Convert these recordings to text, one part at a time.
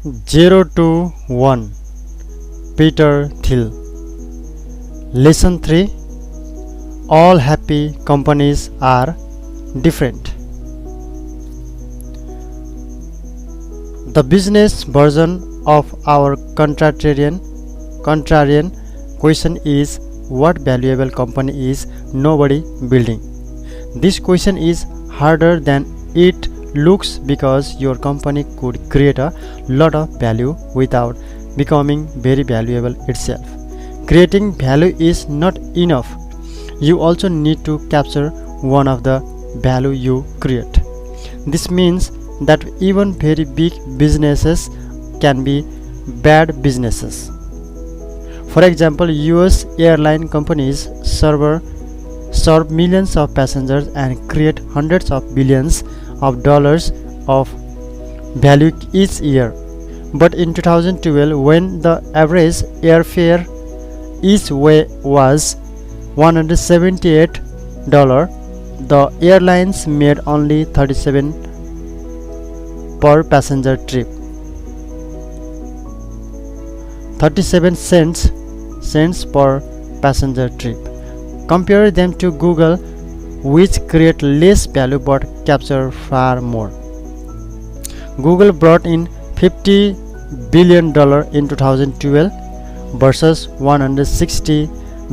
0 to 1. Peter Thiel. Lesson 3. All happy companies are different. The business version of our contrarian question is, what valuable company is nobody building? This question is harder than it looks because your company could create a lot of value without becoming very valuable itself. Creating value is not enough. You also need to capture one of the value you create. This means that even very big businesses can be bad businesses. For example, US airline companies serve millions of passengers and create hundreds of billions of dollars of value each year. But in 2012, when the average airfare each way was $178, the airlines made only 37 per passenger trip. 37 cents per passenger trip. Compare them to Google, which create less value but capture far more. Google brought in $50 billion in 2012 versus $160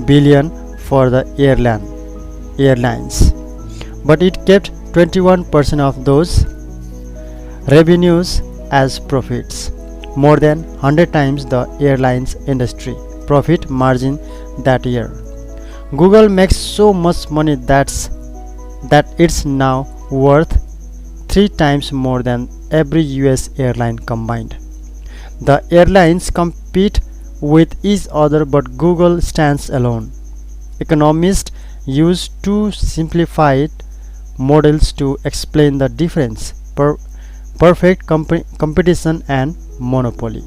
billion for the airlines, but it kept 21% of those revenues as profits, more than 100 times the airlines industry profit margin that year. Google makes so much money that it's now worth 3 times more than every US airline combined. The airlines compete with each other, but Google stands alone. Economists use two simplified models to explain the difference: perfect competition and monopoly.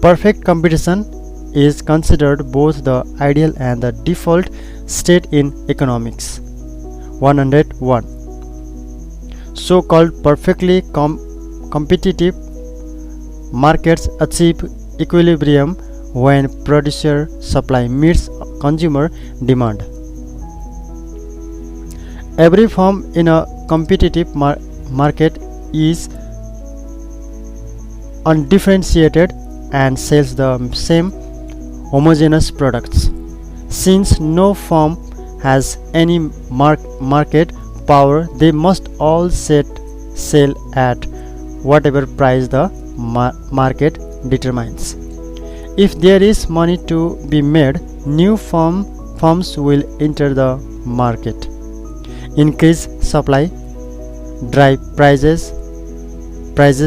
Perfect competition is considered both the ideal and the default state in economics. 101. So-called perfectly competitive markets achieve equilibrium when producer supply meets consumer demand. Every firm in a competitive market is undifferentiated and sells the same homogeneous products. Since no firm has any market power, they must all sell at whatever price the market determines. If there is money to be made, new firms will enter the market, increase supply, drive prices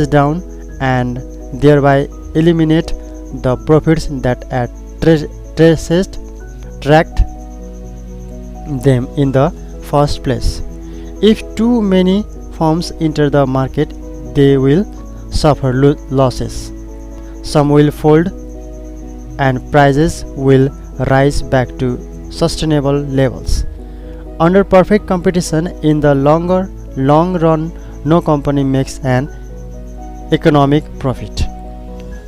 down, and thereby eliminate the profits that attract them in the first place. If too many firms enter the market, they will suffer losses. Some will fold and prices will rise back to sustainable levels. Under perfect competition, in the long run, no company makes an economic profit.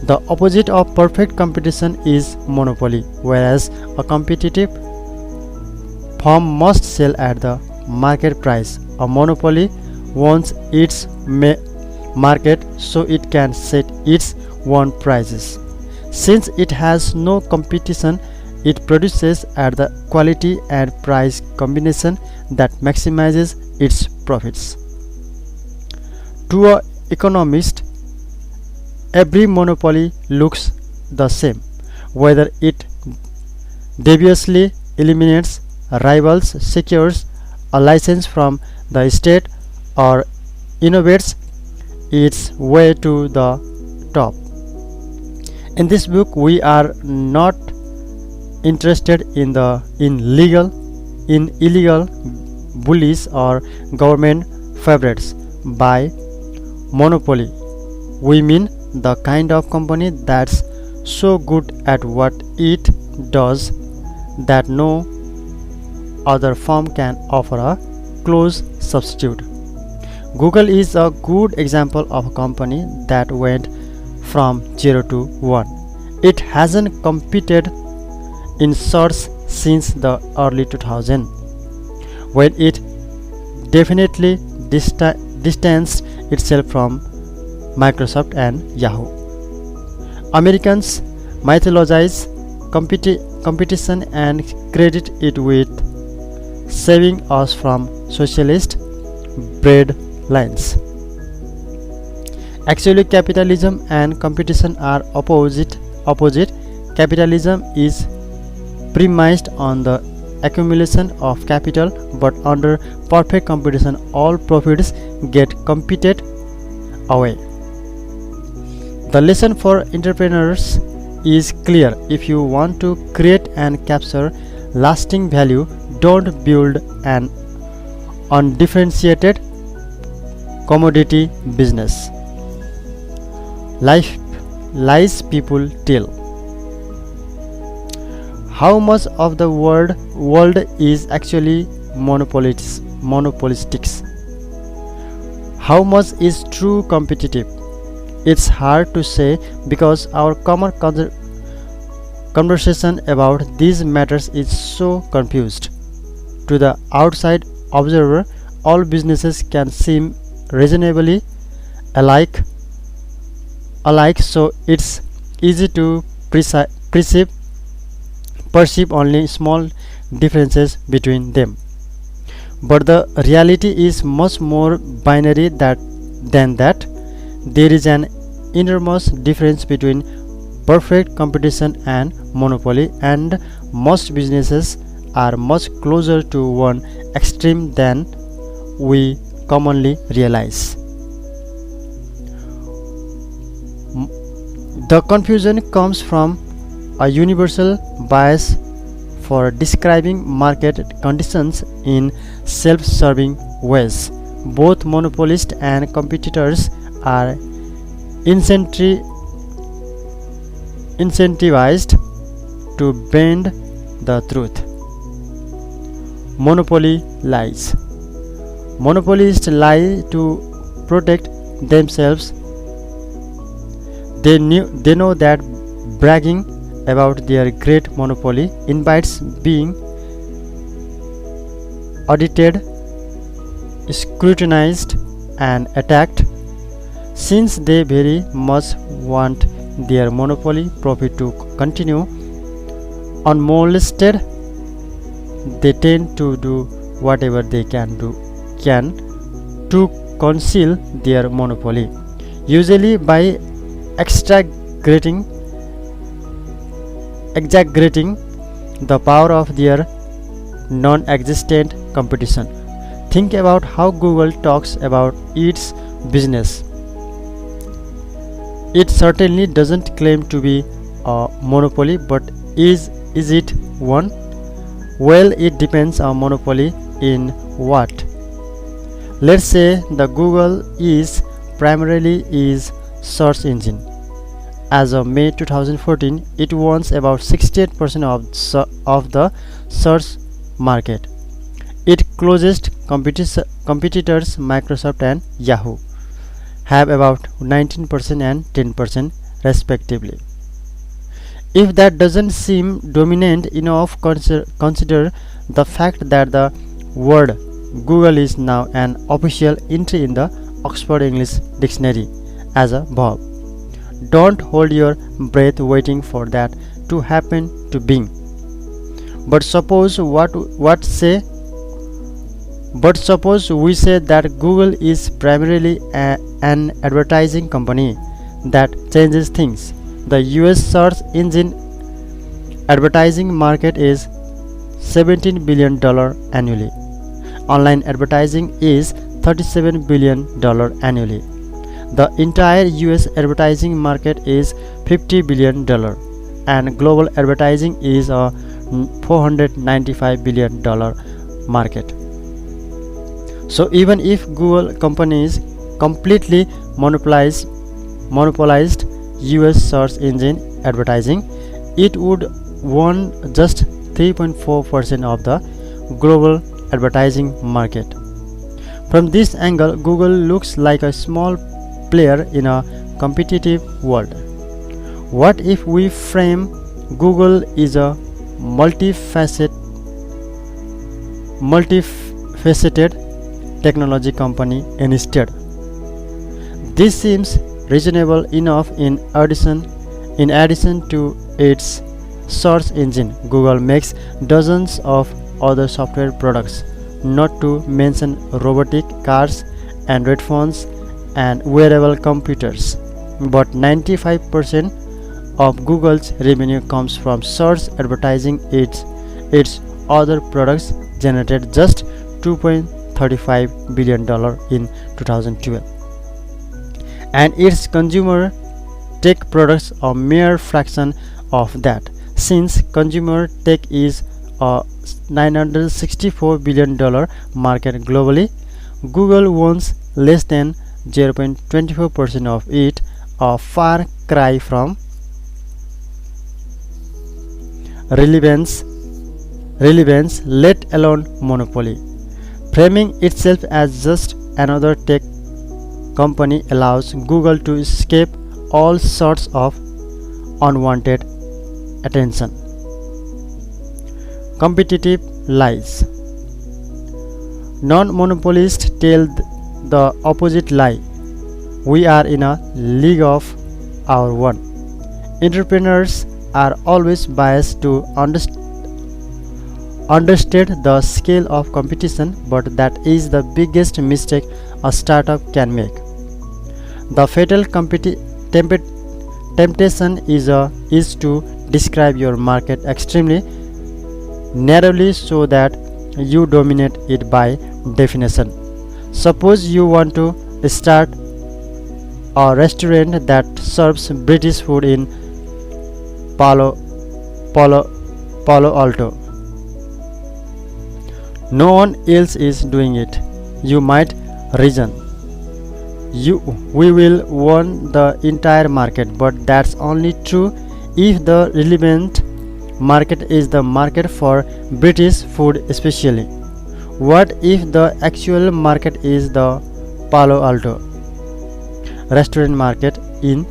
The opposite of perfect competition is monopoly, whereas a competitive firm must sell at the market price. A monopoly wants its market so it can set its own prices. Since it has no competition, it produces at the quality and price combination that maximizes its profits. To an economist, every monopoly looks the same, whether it deviously eliminates rivals, secures a license from the state, or innovates its way to the top. In this book, we are not interested in illegal bullies or government favorites. By monopoly, we mean the kind of company that's so good at what it does that no other firm can offer a close substitute. Google is a good example of a company that went from 0 to 1. It hasn't competed in search since the early 2000s, when it definitely distanced itself from Microsoft and Yahoo. Americans mythologize competition and credit it with saving us from socialist bread lines. Actually, capitalism and competition are opposite. Capitalism is premised on the accumulation of capital, but under perfect competition all profits get competed away. The lesson for entrepreneurs is clear. If you want to create and capture lasting value, don't build an undifferentiated commodity business. Lies people tell. How much of the world is actually monopolistic? How much is true competitive? It's hard to say because our common conversation about these matters is so confused. To the outside observer, all businesses can seem reasonably alike, so it's easy to perceive only small differences between them. But the reality is much more binary than that. There is an enormous difference between perfect competition and monopoly, and most businesses are much closer to one extreme than we commonly realize. The confusion comes from a universal bias for describing market conditions in self-serving ways. Both monopolists and competitors are incentivized to bend the truth. Monopoly lies. Monopolists lie to protect themselves. They know that bragging about their great monopoly invites being audited, scrutinized, and attacked. Since they very much want their monopoly profit to continue unmolested, they tend to do whatever they can to conceal their monopoly, usually by exaggerating the power of their non-existent competition. Think about how Google talks about its business. It certainly doesn't claim to be a monopoly, but is it one? Well, it depends on monopoly in what. Let's say the Google is primarily is search engine. As of May 2014, it owns about 68% of the search market. Its closest competitors, Microsoft and Yahoo, have about 19% and 10% respectively. If that doesn't seem dominant enough, consider the fact that the word Google is now an official entry in the Oxford English Dictionary as a verb. Don't hold your breath waiting for that to happen to Bing. But suppose we say that Google is primarily an advertising company. That changes things. The US search engine advertising market is $17 billion annually. Online advertising is $37 billion annually. The entire US advertising market is $50 billion, and global advertising is a $495 billion market. So even if Google companies completely monopolized US search engine advertising, it would own just 3.4% of the global advertising market. From this angle, Google looks like a small player in a competitive world. What if we frame Google is a multifaceted technology company instead? This seems reasonable enough. In addition to its search engine, Google makes dozens of other software products, not to mention robotic cars, Android phones, and wearable computers. But 95% of Google's revenue comes from search advertising. Its other products generated just $2.35 billion in 2012, and its consumer tech products a mere fraction of that. Since consumer tech is a $964 billion market globally, Google owns less than 0.24% of it, a far cry from relevance, let alone monopoly. Framing itself as just another tech company allows Google to escape all sorts of unwanted attention. Competitive lies. Non-monopolists tell the opposite lie. We are in a league of our own. Entrepreneurs are always biased to understate the scale of competition, but that is the biggest mistake a startup can make. The fatal temptation is to describe your market extremely narrowly so that you dominate it by definition. Suppose you want to start a restaurant that serves British food in Palo Alto. No one else is doing it. You might reason, we will own the entire market, but that's only true if the relevant market is the market for British food especially. What if the actual market is the Palo Alto restaurant market in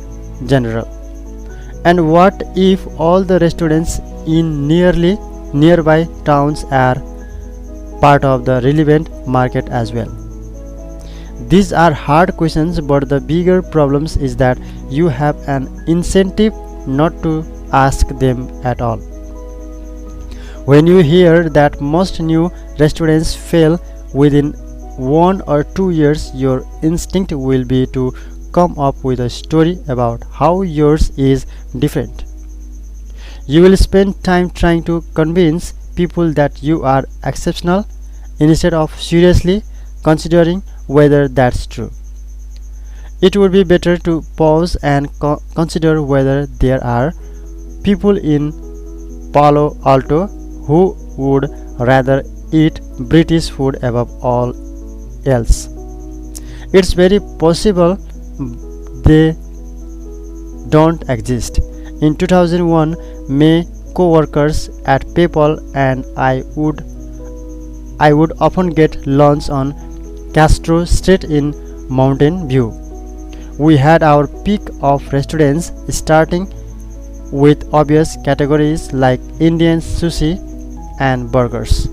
general? And what if all the restaurants in nearby towns are part of the relevant market as well? These are hard questions, but the bigger problem is that you have an incentive not to ask them at all. When you hear that most new restaurants fail within 1 or 2 years, your instinct will be to come up with a story about how yours is different. You will spend time trying to convince people that you are exceptional instead of seriously considering whether that's true. It would be better to pause and consider whether there are people in Palo Alto who would rather eat British food above all else. It's very possible they don't exist. In 2001, my co-workers at PayPal and I would often get lunch on Castro Street in Mountain View. We had our pick of restaurants, starting with obvious categories like Indian sushi and burgers.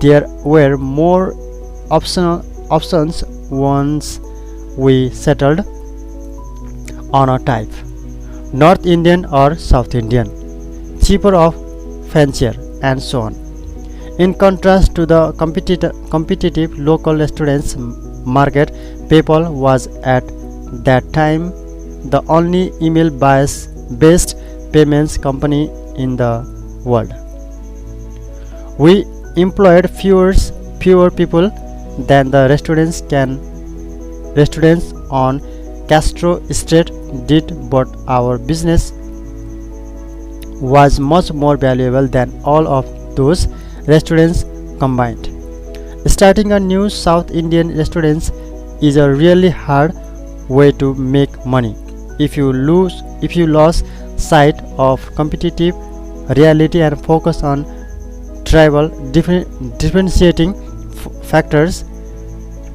There were more options once we settled on a type: North Indian or South Indian, cheaper or fancier, and so on. In contrast to the competitive local restaurants market, PayPal was at that time the only email-based payments company in the world. We employed fewer people than the restaurants on Castro Street did, but our business was much more valuable than all of those restaurants combined. Starting a new South Indian restaurant is a really hard way to make money. If you lose sight of competitive reality and focus on tribal differentiating factors,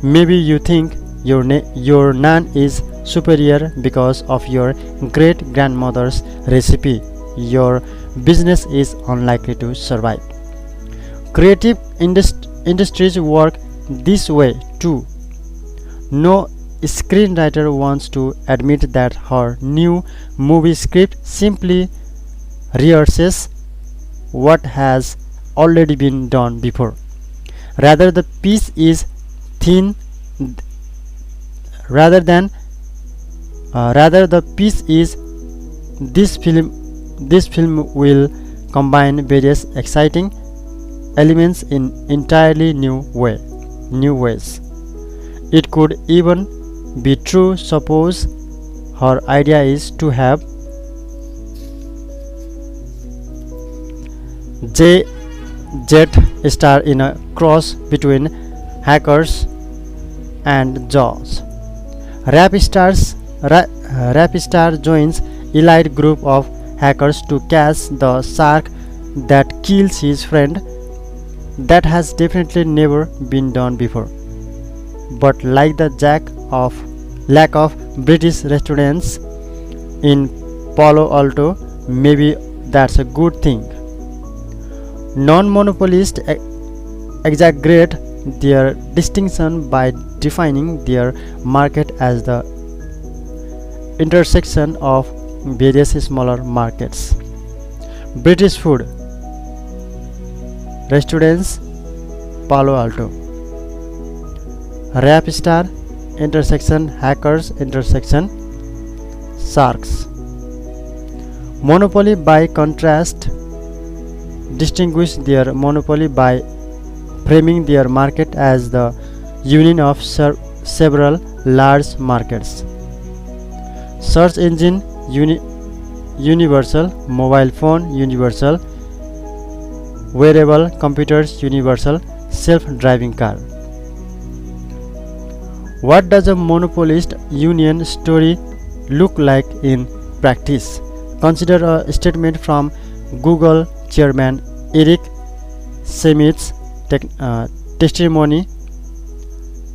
maybe you think your naan is superior because of your great grandmother's recipe, your business is unlikely to survive. Creative industries work this way too. No screenwriter wants to admit that her new movie script simply rehearses what has already been done before. Rather the piece is thin rather than rather the piece is this film will combine various exciting elements in entirely new ways. It could even be true. Suppose her idea is to have J Jet star in a cross between hackers and Jaws. Rap stars Rap star joins elite group of hackers to catch the shark that kills his friend. That has definitely never been done before. But like the lack of British restaurants in Palo Alto, maybe that's a good thing. Non-monopolists exaggerate their distinction by defining their market as the intersection of various smaller markets. British food restaurants, Palo Alto. Rap star intersection hackers intersection sharks. Monopoly by contrast distinguish their monopoly by framing their market as the union of several large markets. Search engine universal, mobile phone universal, wearable computers universal, self-driving car. What does a monopolist union story look like in practice? Consider a statement from Google chairman Eric Schmidt's testimony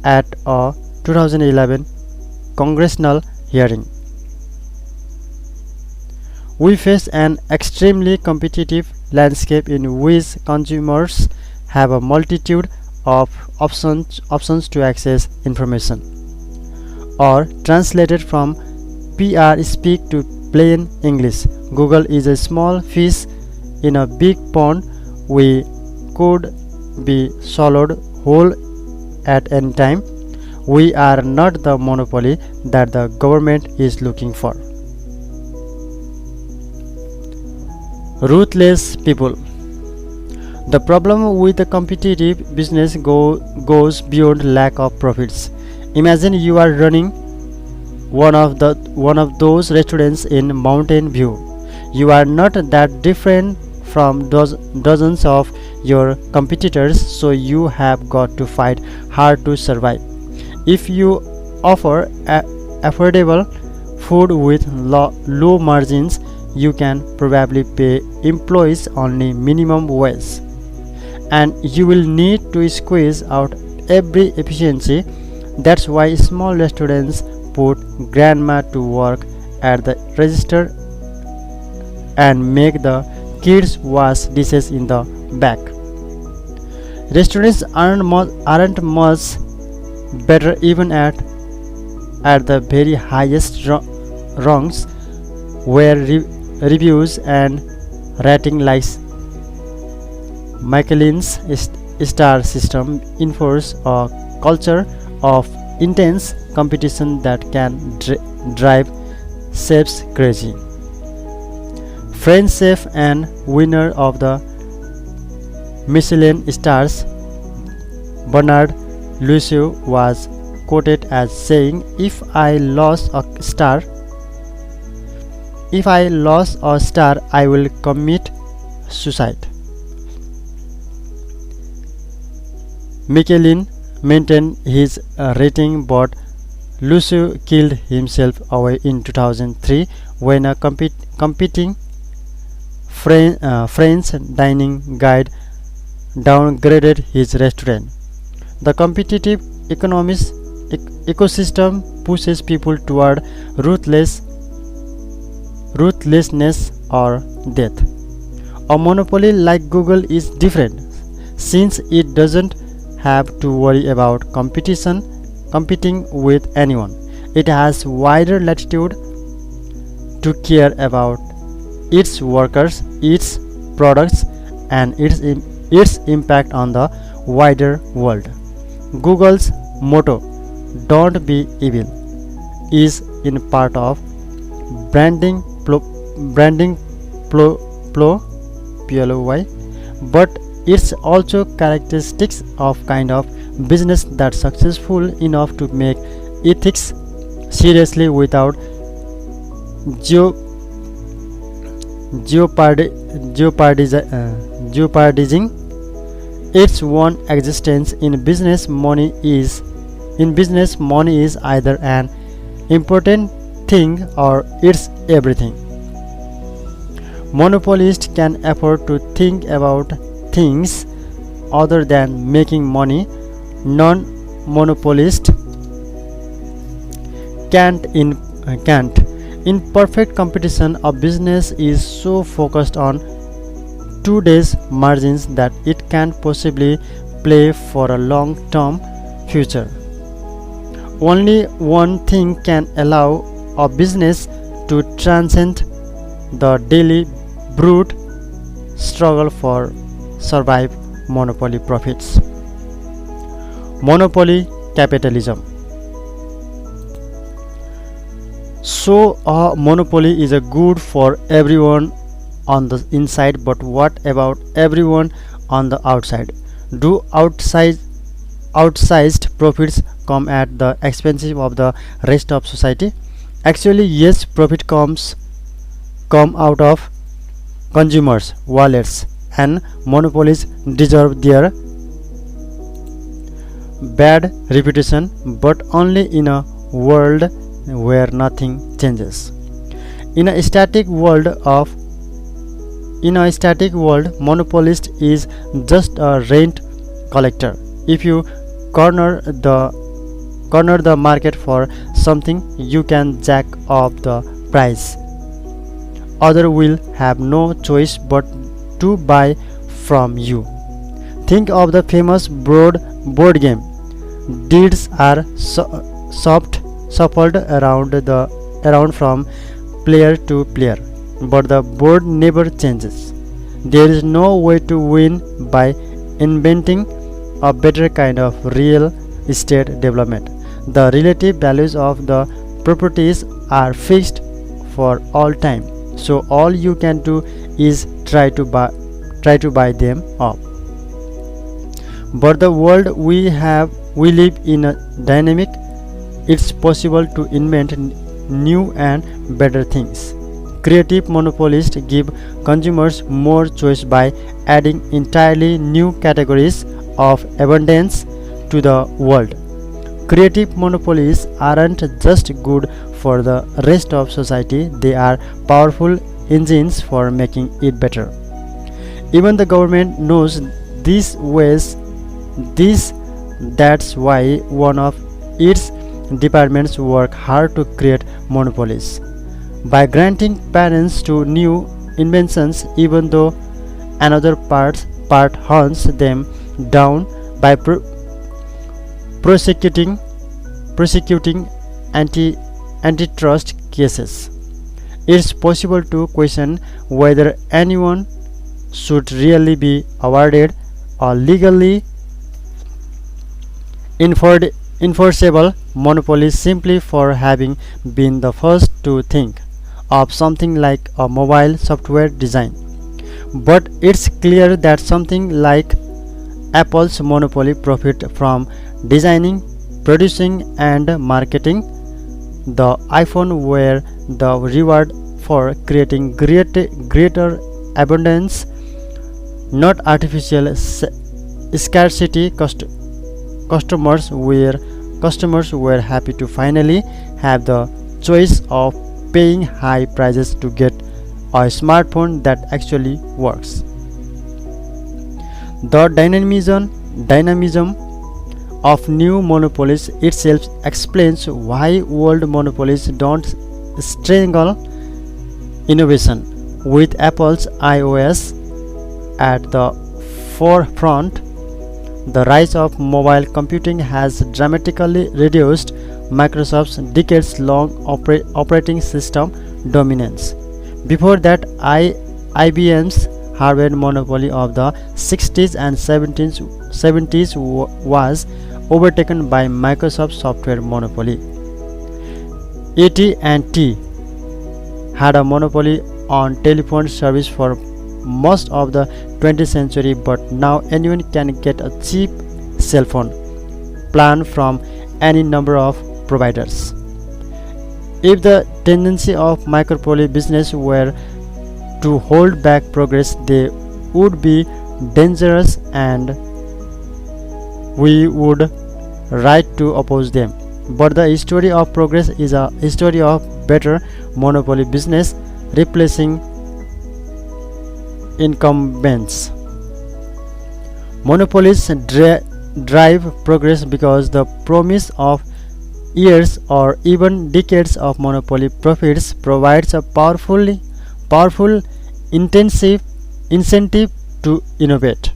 at a 2011 congressional hearing. We face an extremely competitive landscape in which consumers have a multitude of options to access information. Or translated from PR speak to plain English, Google is a small fish in a big pond. We could be swallowed whole at any time. We are not the monopoly that the government is looking for. Ruthless people. The problem with a competitive business goes beyond lack of profits. Imagine you are running one of those restaurants in Mountain View. You are not that different from dozens of your competitors, so you have got to fight hard to survive. If you offer affordable food with low margins, you can probably pay employees only minimum wage, and you will need to squeeze out every efficiency. That's why small restaurants put grandma to work at the register and make the kids wash dishes in the back. Restaurants aren't much better even at the very highest rungs, where reviews and rating like Michelin's star system enforce a culture of intense competition that can drive chefs crazy. French chef and winner of the Michelin stars Bernard Lucio was quoted as saying, if I lost a star, I will commit suicide. Michelin maintained his rating, but Lucio killed himself away in 2003 when a competing French dining guide downgraded his restaurant. The competitive economics ecosystem pushes people toward ruthlessness or death. A monopoly like Google is different since it doesn't have to worry about competing with anyone. It has wider latitude to care about its workers, its products, and its impact on the wider world. Google's motto, "Don't be evil," is in part of branding branding ploy, but it's also characteristics of kind of business that's successful enough to make ethics seriously without geo- jeopardizing its own existence. In business money is either an important thing or it's everything. Monopolists can afford to think about things other than making money. Non-monopolists can't. In perfect competition, a business is so focused on today's margins that it can't possibly play for a long-term future. Only one thing can allow a business to transcend the daily brute struggle for survive: monopoly profits. Monopoly capitalism. So a monopoly is a good for everyone on the inside, but what about everyone on the outside? Do outsized profits come at the expense of the rest of society? Actually, yes, profit come out of consumers' wallets, and monopolies deserve their bad reputation, but only in a world where nothing changes. In a static world, monopolist is just a rent collector. If you corner the market for something, you can jack up the price. Other will have no choice but to buy from you. Think of the famous board game. Deeds are shuffled around from player to player, but the board never changes. There is no way to win by inventing a better kind of real estate development. The relative values of the properties are fixed for all time, so all you can do is try to buy them up. But the world we live in a dynamic. It's possible to invent new and better things. Creative monopolists give consumers more choice by adding entirely new categories of abundance to the world. Creative monopolies aren't just good for the rest of society, they are powerful engines for making it better. Even the government knows that's why one of its departments work hard to create monopolies. By granting patents to new inventions, even though another part hunts them down by prosecuting antitrust cases, it's possible to question whether anyone should really be awarded a legally enforceable monopoly simply for having been the first to think of something like a mobile software design. But it's clear that something like Apple's monopoly profit from designing, producing, and marketing the iPhone, where the reward for creating greater abundance, not artificial scarcity. Customers were happy to finally have the choice of paying high prices to get a smartphone that actually works. The dynamism of new monopolies itself explains why old monopolies don't strangle innovation. With Apple's iOS at the forefront, the rise of mobile computing has dramatically reduced Microsoft's decades-long operating system dominance. Before that, IBM's hardware monopoly of the 60s and 70s was overtaken by Microsoft's software monopoly. AT&T had a monopoly on telephone service for most of the 20th century, but now anyone can get a cheap cell phone plan from any number of providers. If the tendency of micropoly business were to hold back progress, they would be dangerous and we would right to oppose them. But the story of progress is a story of better monopoly business replacing incumbents. Monopolies drive progress because the promise of years or even decades of monopoly profits provides a powerful intensive incentive to innovate.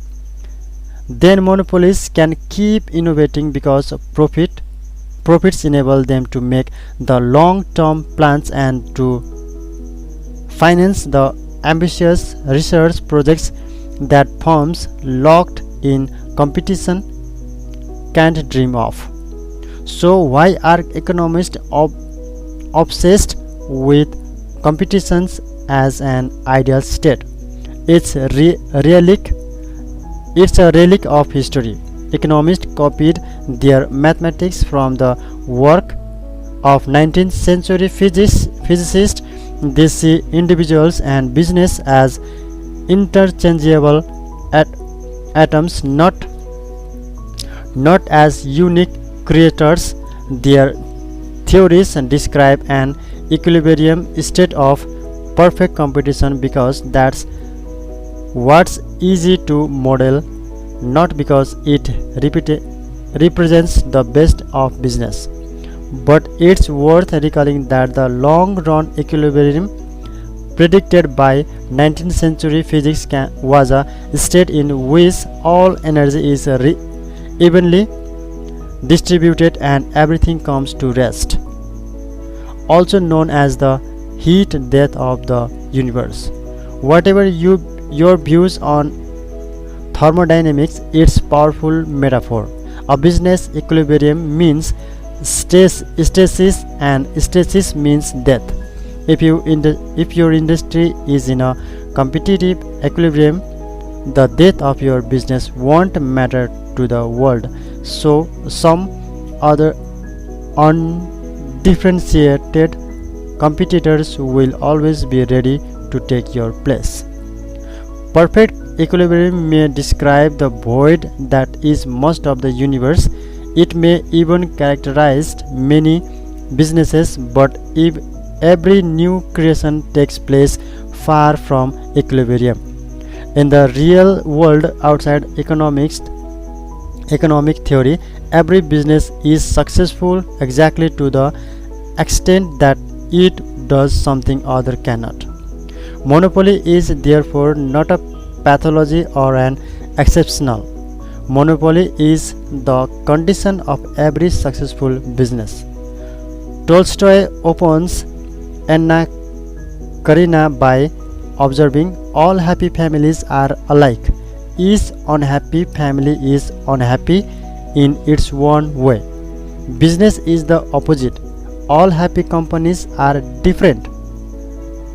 Then monopolies can keep innovating because profits enable them to make the long-term plans and to finance the ambitious research projects that firms locked in competition can't dream of. So why are economists obsessed with competitions as an ideal state? It's a relic of history. Economists copied their mathematics from the work of 19th century physicists. They see individuals and business as interchangeable atoms, not as unique creators. Their theories describe an equilibrium state of perfect competition because that's what's easy to model, not because it represents the best of business. But it's worth recalling that the long-run equilibrium predicted by 19th century physics was a state in which all energy is evenly distributed and everything comes to rest, also known as the heat death of the universe. Whatever your views on thermodynamics, it's powerful metaphor. A business equilibrium means stasis and stasis means death. If your industry is in a competitive equilibrium, the death of your business won't matter to the world. So some other undifferentiated competitors will always be ready to take your place. Perfect equilibrium may describe the void that is most of the universe. It may even characterize many businesses, but if every new creation takes place far from equilibrium. In the real world outside economic theory, every business is successful exactly to the extent that it does something other cannot. Monopoly is therefore not a pathology or an exceptional. Monopoly is the condition of every successful business. Tolstoy opens Anna Karenina by observing, all happy families are alike. Each unhappy family is unhappy in its own way. Business is the opposite. All happy companies are different.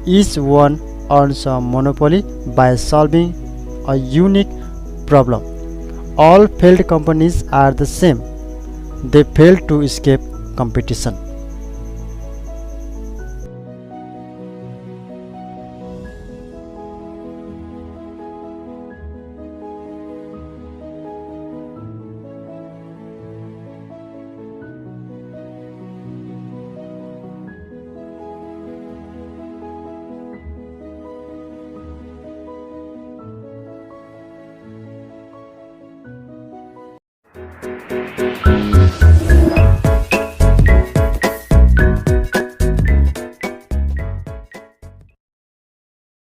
Each one earns a monopoly by solving a unique problem. All failed companies are the same. They fail to escape competition.